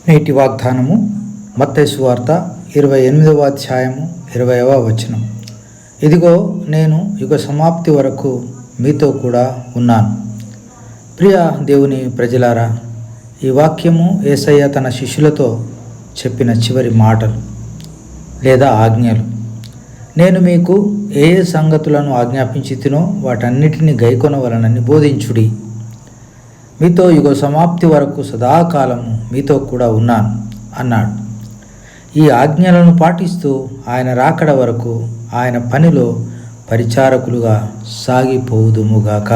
నేటి వాగ్దానము మత్తయి సువార్త 28వ అధ్యాయము 20వ వచనం. ఇదిగో నేను యుగ సమాప్తి వరకు మీతో కూడా ఉన్నాను. ప్రియ దేవుని ప్రజలారా, ఈ వాక్యము యేసయ్య తన శిష్యులతో చెప్పిన చివరి మాటలు లేదా ఆజ్ఞలు. నేను మీకు ఏ సంగతులను ఆజ్ఞాపించితినో వాటన్నిటిని గైకొనవలనని బోధించుడి. మీతో యుగ సమాప్తి వరకు సదాకాలము మీతో కూడా ఉన్నాను అన్నాడు. ఈ ఆజ్ఞలను పాటిస్తూ ఆయన రాకడ వరకు ఆయన పనిలో పరిచారకులుగా సాగిపోవుదుముగాక.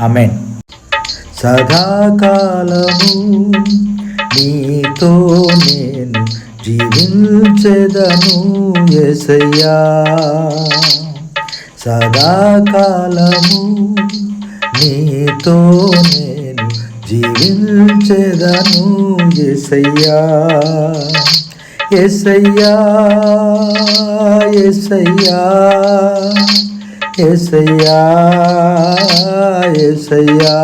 ఆమేన్. సదాకాలము నీతో నేను జీవించెదను యేసయ్యా, సదాకాలము నీతో నేను జీవించెదను యేసయ్యా, యేసయ్యా, యేసయ్యా, యేసయ్యా, యేసయ్యా,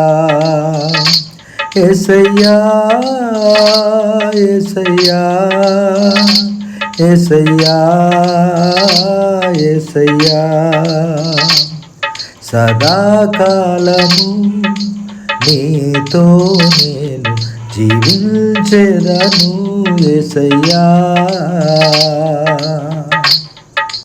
యేసయ్యా, యేసయ్యా, యేసయ్యా, యేసయ్యా, సదాకాలము నీతో నేను జీవించెదను యేసయ్యా.